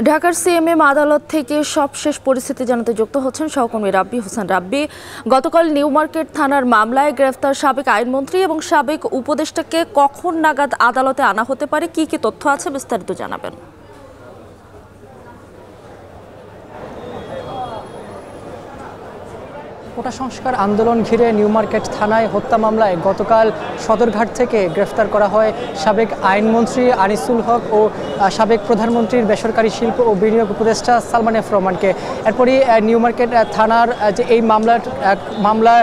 ঢাকার সিএমএম আদালত থেকে সবশেষ পরিস্থিতি জানাতে যুক্ত হচ্ছেন সহকর্মী রাব্বি হোসেন। রাব্বি, গতকাল নিউ মার্কেট থানার মামলায় গ্রেফতার সাবেক আইনমন্ত্রী এবং সাবেক উপদেষ্টাকে কখন নাগাদ আদালতে আনা হতে পারে, কি কি তথ্য আছে বিস্তারিত জানাবেন। কোটা সংস্কার আন্দোলন ঘিরে নিউ মার্কেট থানায় হত্যা মামলায় গতকাল সদরঘাট থেকে গ্রেফতার করা হয় সাবেক আইনমন্ত্রী আনিসুল হক ও সাবেক প্রধানমন্ত্রীর বেসরকারি শিল্প ও বিনিয়োগ উপদেষ্টা সালমান এফ রহমানকে। এরপরই নিউ মার্কেট থানার যে এই মামলা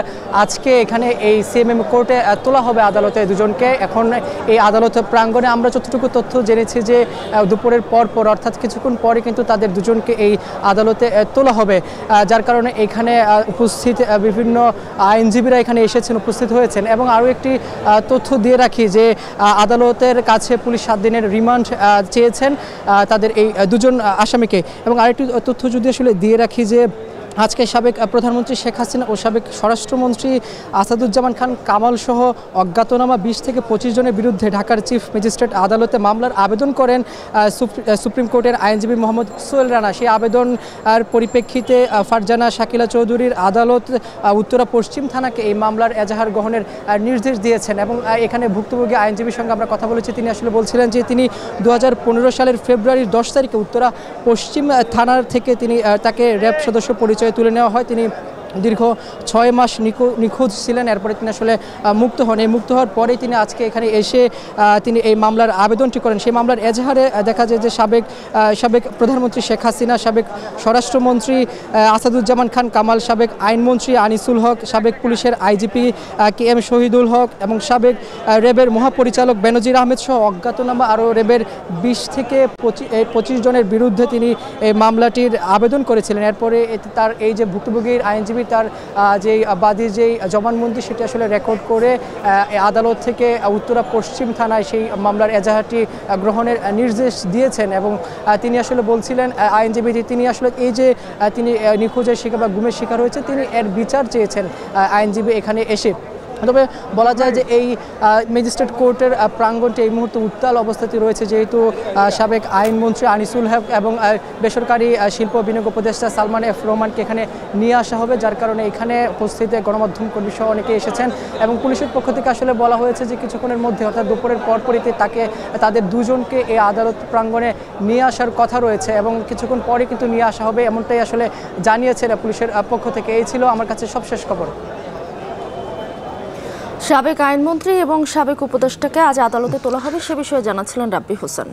আজকে এখানে এই সিএমএম কোর্টে তোলা হবে আদালতে দুজনকে। এখন এই আদালত প্রাঙ্গণে আমরা যতটুকু তথ্য জেনেছি যে দুপুরের পর অর্থাৎ কিছুক্ষণ পরে কিন্তু তাদের দুজনকে এই আদালতে তোলা হবে, যার কারণে এখানে উপস্থিত বিভিন্ন আইনজীবীরা এখানে এসেছেন, উপস্থিত হয়েছেন। এবং আরও একটি তথ্য দিয়ে রাখি যে আদালতের কাছে পুলিশ 7 দিনের রিমান্ড চেয়েছেন তাদের এই দুজন আসামিকে। এবং আরেকটি তথ্য যদি আসলে দিয়ে রাখি যে আজকে সাবেক প্রধানমন্ত্রী শেখ হাসিনা ও সাবেক স্বরাষ্ট্রমন্ত্রী আসাদুজ্জামান খান কামাল সহ অজ্ঞাতনামা 20 থেকে 25 জনের বিরুদ্ধে ঢাকার চিফ ম্যাজিস্ট্রেট আদালতে মামলার আবেদন করেন সুপ্রিম কোর্টের আইনজীবী মোহাম্মদ সোহেল রানা। সেই আবেদন পরিপ্রেক্ষিতে ফারজানা শাকিলা চৌধুরীর আদালত উত্তরা পশ্চিম থানাকে এই মামলার এজাহার গ্রহণের নির্দেশ দিয়েছেন। এবং এখানে ভুক্তভোগী আইনজীবীর সঙ্গে আমরা কথা বলেছি, তিনি আসলে বলছিলেন যে তিনি 2015 সালের ফেব্রুয়ারির 10 তারিখে উত্তরা পশ্চিম থানার থেকে তাকে র্যাব সদস্য পরিচয় তুলে নেওয়া হয়। তিনি দীর্ঘ 6 মাস নিখোঁজ ছিলেন। এরপরে তিনি আসলে মুক্ত হন। এই মুক্ত হওয়ার পরেই তিনি আজকে এখানে এসে তিনি এই মামলার আবেদনটি করেন। সেই মামলার এজাহারে দেখা যায় যে সাবেক প্রধানমন্ত্রী শেখ হাসিনা, সাবেক স্বরাষ্ট্রমন্ত্রী আসাদুজ্জামান খান কামাল, সাবেক আইনমন্ত্রী আনিসুল হক, সাবেক পুলিশের আইজিপি KM শহীদুল হক এবং সাবেক র্যাবের মহাপরিচালক বেনজির আহমেদ সহ অজ্ঞাতনামা আরও র্যাবের 20 থেকে 25 জনের বিরুদ্ধে তিনি এই মামলাটির আবেদন করেছিলেন। এরপরে তার এই যে ভুক্তভোগীর আইনজীবী তার যে বাদীর যেই জবানবন্দি সেটি আসলে রেকর্ড করে আদালত থেকে উত্তরা পশ্চিম থানায় সেই মামলার এজাহারটি গ্রহণের নির্দেশ দিয়েছেন। এবং তিনি আসলে বলছিলেন আইনজীবী যে তিনি আসলে এই যে তিনি নিখোঁজের শিকার বা গুমের শিকার হয়েছে, তিনি এর বিচার চেয়েছেন আইনজীবী এখানে এসে। তবে বলা যায় যে এই ম্যাজিস্ট্রেট কোর্টের প্রাঙ্গণটি এই মুহূর্তে উত্তাল অবস্থাতে রয়েছে, যেহেতু সাবেক আইনমন্ত্রী আনিসুল হক এবং বেসরকারি শিল্প বিনিয়োগ উপদেষ্টা সালমান এফ রহমানকে এখানে নিয়ে আসা হবে, যার কারণে এখানে উপস্থিত গণমাধ্যম কর্মী সহ অনেকে এসেছেন। এবং পুলিশের পক্ষ থেকে আসলে বলা হয়েছে যে কিছুক্ষণের মধ্যে অর্থাৎ দুপুরের পরপরই তাদের দুজনকে এই আদালত প্রাঙ্গণে নিয়ে আসার কথা রয়েছে এবং কিছুক্ষণ পরে কিন্তু নিয়ে আসা হবে, এমনটাই আসলে জানিয়েছেন পুলিশের পক্ষ থেকে। এই ছিল আমার কাছে সবশেষ খবর। সাবেক আইনমন্ত্রী এবং সাবেক উপদেষ্টাকে আজ আদালতে তোলা হবে সে বিষয়ে জানাচ্ছিলেন রাব্বি হোসেন।